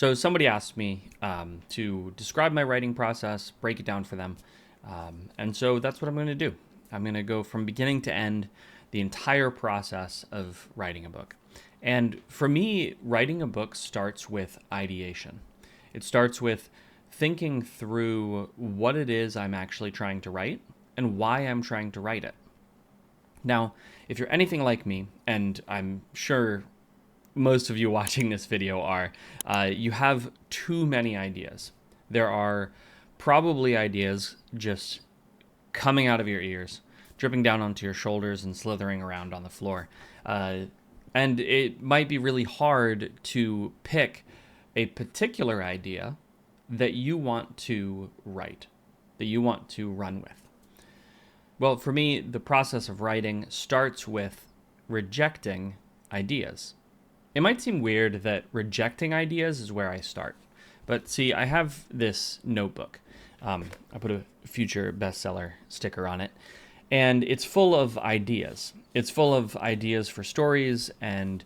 So somebody asked me to describe my writing process, break it down for them. And so that's what I'm going to do. I'm going to go from beginning to end, the entire process of writing a book. And for me, writing a book starts with ideation. It starts with thinking through what it is I'm actually trying to write and why I'm trying to write it. Now, if you're anything like me, and I'm sure most of you watching this video are, you have too many ideas. There are probably ideas just coming out of your ears, dripping down onto your shoulders and slithering around on the floor. And it might be really hard to pick a particular idea that you want to write, that you want to run with. Well, for me, the process of writing starts with rejecting ideas. It might seem weird that rejecting ideas is where I start. But see, I have this notebook. I put a future bestseller sticker on it. And it's full of ideas. It's full of ideas for stories and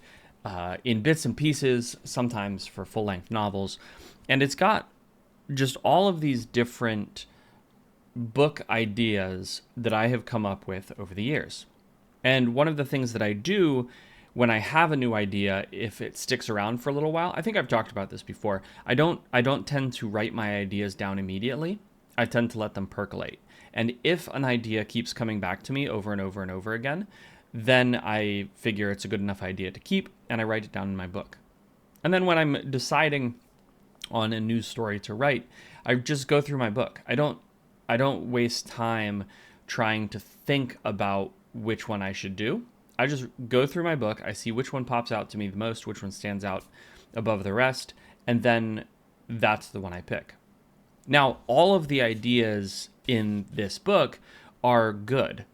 in bits and pieces, sometimes for full-length novels. And it's got just all of these different book ideas that I have come up with over the years. And one of the things that I do when I have a new idea, if it sticks around for a little while, I think I've talked about this before. I don't tend to write my ideas down immediately. I tend to let them percolate. And if an idea keeps coming back to me over and over and over again, then I figure it's a good enough idea to keep, and I write it down in my book. And then when I'm deciding on a new story to write, I just go through my book. I don't waste time trying to think about which one I should do. I just go through my book, I see which one pops out to me the most, which one stands out above the rest, and then that's the one I pick. Now, all of the ideas in this book are good.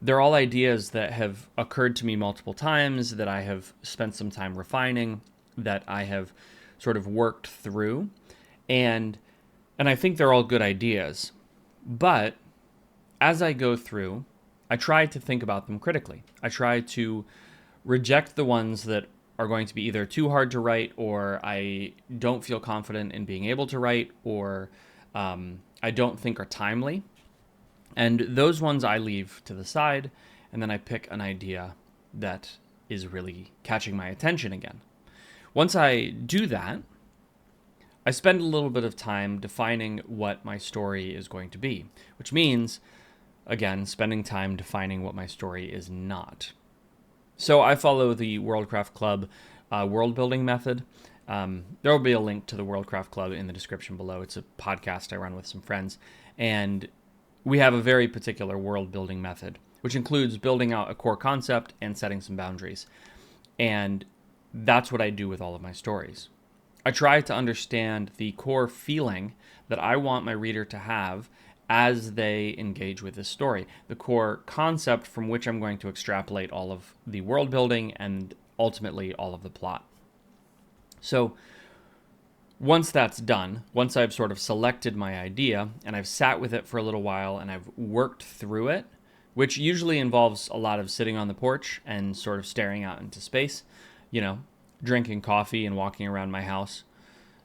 They're all ideas that have occurred to me multiple times, that I have spent some time refining, that I have sort of worked through, and I think they're all good ideas. But as I go through, I try to think about them critically. I try to reject the ones that are going to be either too hard to write, or I don't feel confident in being able to write, or I don't think are timely. And those ones I leave to the side, and then I pick an idea that is really catching my attention again. Once I do that, I spend a little bit of time defining what my story is going to be, which means, again, spending time defining what my story is not. So I follow the Worldcraft Club world building method. There will be a link to the Worldcraft Club in the description below. It's a podcast I run with some friends, and we have a very particular world building method, which includes building out a core concept and setting some boundaries. And that's what I do with all of my stories. I try to understand the core feeling that I want my reader to have as they engage with this story, the core concept from which I'm going to extrapolate all of the world building and ultimately all of the plot. So once that's done, once I've sort of selected my idea and I've sat with it for a little while and I've worked through it, which usually involves a lot of sitting on the porch and sort of staring out into space, drinking coffee and walking around my house,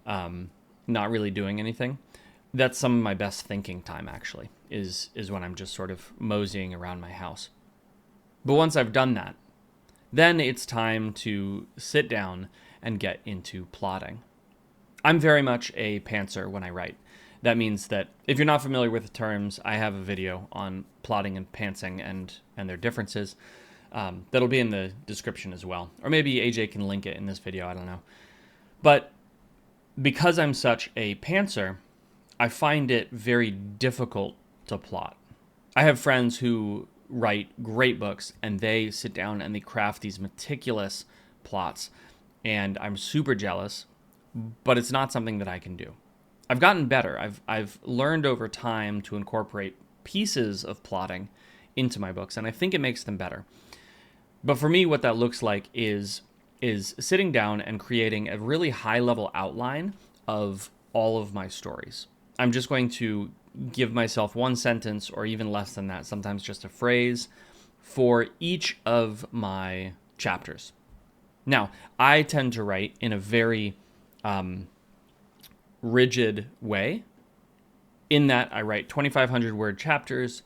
not really doing anything. That's some of my best thinking time, actually, is when I'm just sort of moseying around my house. But once I've done that, then it's time to sit down and get into plotting. I'm very much a pantser when I write. That means that if you're not familiar with the terms, I have a video on plotting and pantsing and their differences. That'll be in the description as well. Or maybe AJ can link it in this video, I don't know. But because I'm such a pantser, I find it very difficult to plot. I have friends who write great books and they sit down and they craft these meticulous plots, and I'm super jealous, but it's not something that I can do. I've gotten better. I've learned over time to incorporate pieces of plotting into my books, and I think it makes them better. But for me, what that looks like is sitting down and creating a really high-level outline of all of my stories. I'm just going to give myself one sentence or even less than that, sometimes just a phrase, for each of my chapters. Now, I tend to write in a very rigid way, in that I write 2,500 word chapters,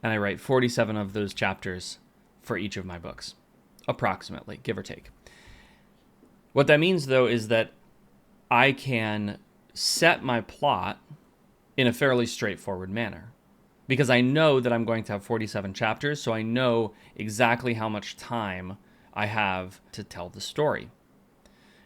and I write 47 of those chapters for each of my books, approximately, give or take. What that means, though, is that I can set my plot in a fairly straightforward manner, because I know that I'm going to have 47 chapters, so I know exactly how much time I have to tell the story.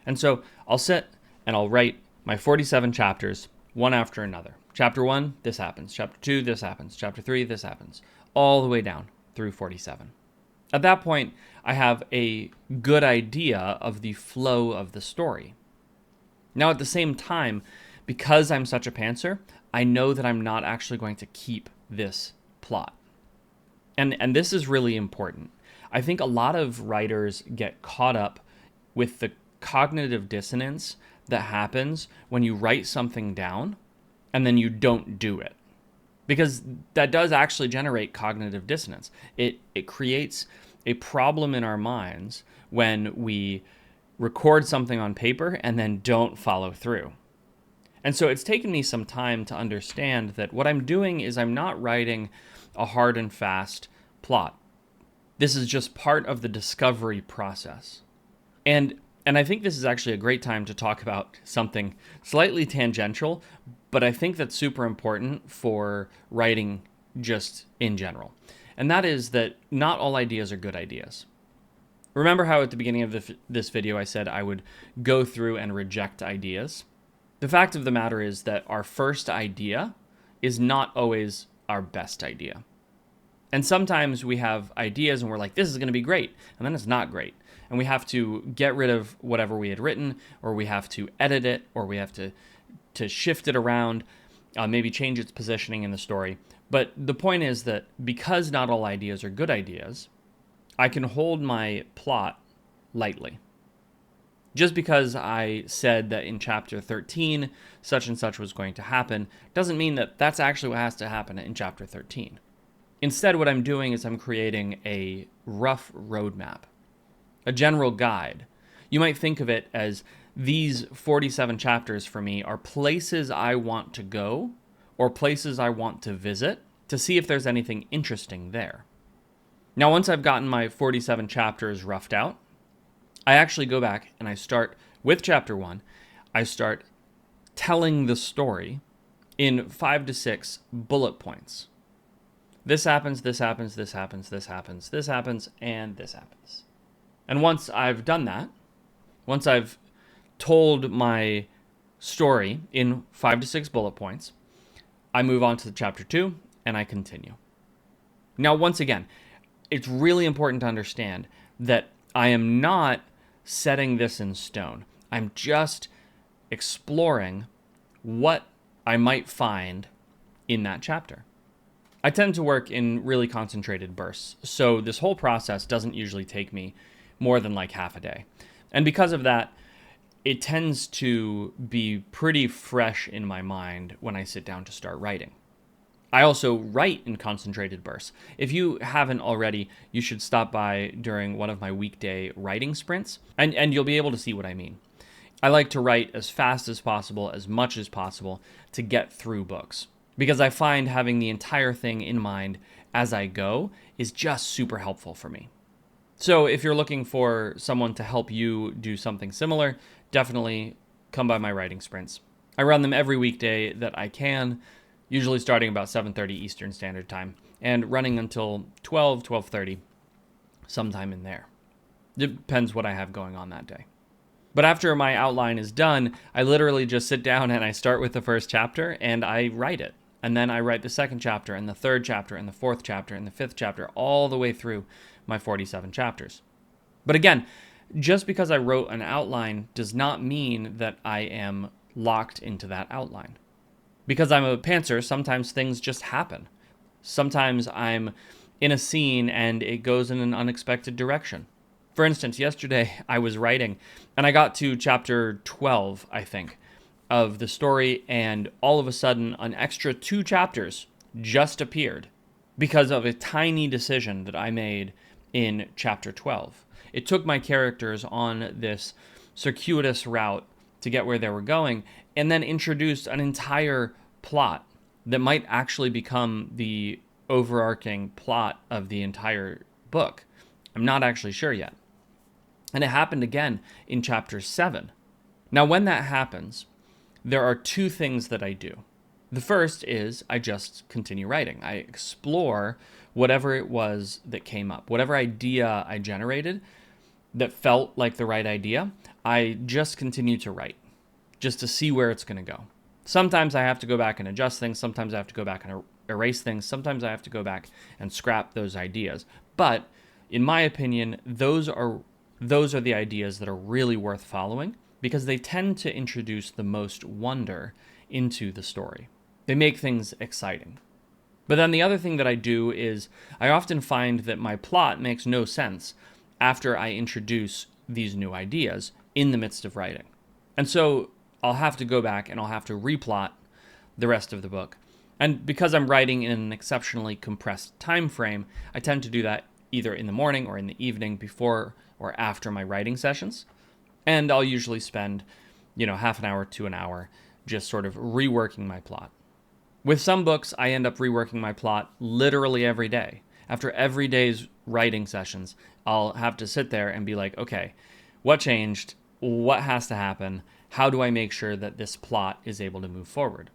And so I'll sit and I'll write my 47 chapters one after another. Chapter 1, this happens. Chapter 2, this happens. Chapter 3, this happens. All the way down through 47. At that point, I have a good idea of the flow of the story. Now, at the same time, because I'm such a pantser, I know that I'm not actually going to keep this plot. And this is really important. I think a lot of writers get caught up with the cognitive dissonance that happens when you write something down and then you don't do it. Because that does actually generate cognitive dissonance. It creates a problem in our minds when we record something on paper and then don't follow through. And so it's taken me some time to understand that what I'm doing is I'm not writing a hard and fast plot. This is just part of the discovery process. And I think this is actually a great time to talk about something slightly tangential, but I think that's super important for writing just in general. And that is that not all ideas are good ideas. Remember how at the beginning of this video I said I would go through and reject ideas? The fact of the matter is that our first idea is not always our best idea. And sometimes we have ideas and we're like, this is going to be great, and then it's not great. And we have to get rid of whatever we had written, or we have to edit it, or we have to shift it around, maybe change its positioning in the story. But the point is that because not all ideas are good ideas, I can hold my plot lightly. Just because I said that in chapter 13, such and such was going to happen, doesn't mean that that's actually what has to happen in chapter 13. Instead, what I'm doing is I'm creating a rough roadmap, a general guide. You might think of it as these 47 chapters for me are places I want to go or places I want to visit to see if there's anything interesting there. Now, once I've gotten my 47 chapters roughed out, I actually go back and I start with chapter 1. I start telling the story in 5 to 6 bullet points. This happens, this happens, this happens, this happens, this happens, and this happens. And once I've done that, once I've told my story in 5 to 6 bullet points, I move on to chapter 2 and I continue. Now, once again, it's really important to understand that I am not setting this in stone. I'm just exploring what I might find in that chapter. I tend to work in really concentrated bursts, so this whole process doesn't usually take me more than like half a day. And because of that, it tends to be pretty fresh in my mind when I sit down to start writing. I also write in concentrated bursts. If you haven't already, you should stop by during one of my weekday writing sprints, and you'll be able to see what I mean. I like to write as fast as possible, as much as possible, to get through books, because I find having the entire thing in mind as I go is just super helpful for me. So if you're looking for someone to help you do something similar, definitely come by my writing sprints. I run them every weekday that I can, usually starting about 7:30 Eastern Standard Time and running until 12:30, sometime in there. Depends what I have going on that day. But after my outline is done, I literally just sit down and I start with the first chapter and I write it. And then I write the second chapter and the third chapter and the fourth chapter and the fifth chapter all the way through my 47 chapters. But again, just because I wrote an outline does not mean that I am locked into that outline. Because I'm a pantser, sometimes things just happen. Sometimes I'm in a scene and it goes in an unexpected direction. For instance, yesterday I was writing and I got to chapter 12, I think, of the story, and all of a sudden an extra 2 chapters just appeared because of a tiny decision that I made in chapter 12. It took my characters on this circuitous route to get where they were going, and then introduced an entire plot that might actually become the overarching plot of the entire book. I'm not actually sure yet. And it happened again in chapter 7. Now, when that happens, there are two things that I do. The first is I just continue writing. I explore whatever it was that came up, whatever idea I generated that felt like the right idea. I just continue to write just to see where it's going to go. Sometimes I have to go back and adjust things. Sometimes I have to go back and erase things. Sometimes I have to go back and scrap those ideas. But in my opinion, those are the ideas that are really worth following because they tend to introduce the most wonder into the story. They make things exciting. But then the other thing that I do is I often find that my plot makes no sense after I introduce these new ideas in the midst of writing. And so I'll have to go back and I'll have to replot the rest of the book. And because I'm writing in an exceptionally compressed time frame, I tend to do that either in the morning or in the evening before or after my writing sessions. And I'll usually spend, half an hour to an hour just sort of reworking my plot. With some books, I end up reworking my plot literally every day. After every day's writing sessions, I'll have to sit there and be like, okay, what changed? What has to happen? How do I make sure that this plot is able to move forward?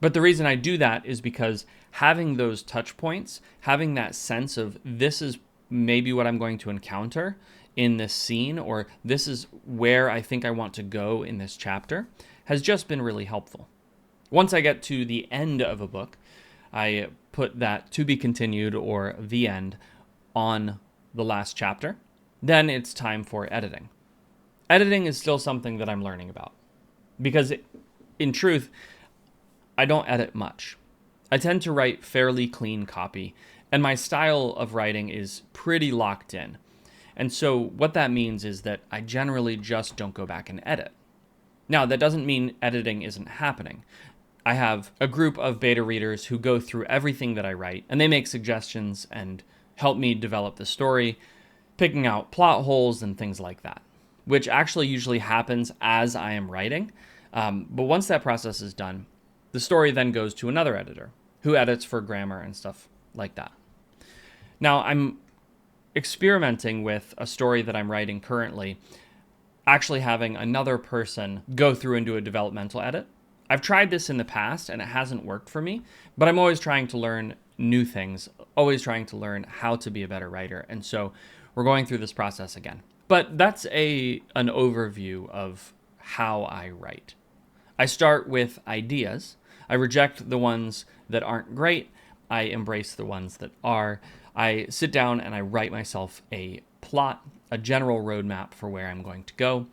But the reason I do that is because having those touch points, having that sense of this is maybe what I'm going to encounter in this scene, or this is where I think I want to go in this chapter, has just been really helpful. Once I get to the end of a book, I put that to be continued or the end on the last chapter. Then it's time for editing. Editing is still something that I'm learning about because in truth, I don't edit much. I tend to write fairly clean copy, and my style of writing is pretty locked in. And so what that means is that I generally just don't go back and edit. Now, that doesn't mean editing isn't happening. I have a group of beta readers who go through everything that I write, and they make suggestions and help me develop the story, picking out plot holes and things like that, which actually usually happens as I am writing. But once that process is done, the story then goes to another editor who edits for grammar and stuff like that. Now, I'm experimenting with a story that I'm writing currently, actually having another person go through and do a developmental edit. I've tried this in the past and it hasn't worked for me, but I'm always trying to learn new things, always trying to learn how to be a better writer. And so we're going through this process again. But that's an overview of how I write. I start with ideas. I reject the ones that aren't great. I embrace the ones that are. I sit down and I write myself a plot, a general roadmap for where I'm going to go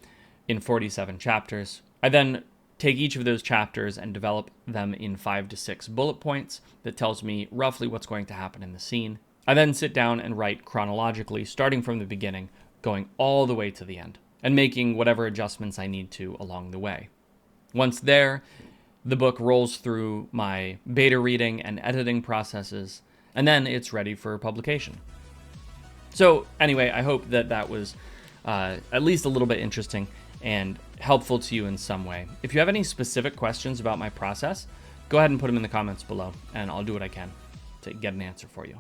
in 47 chapters. I then take each of those chapters and develop them in 5 to 6 bullet points that tells me roughly what's going to happen in the scene. I then sit down and write chronologically, starting from the beginning, going all the way to the end, and making whatever adjustments I need to along the way. Once there, the book rolls through my beta reading and editing processes, and then it's ready for publication. So anyway, I hope that was at least a little bit interesting and helpful to you in some way. If you have any specific questions about my process, go ahead and put them in the comments below, and I'll do what I can to get an answer for you.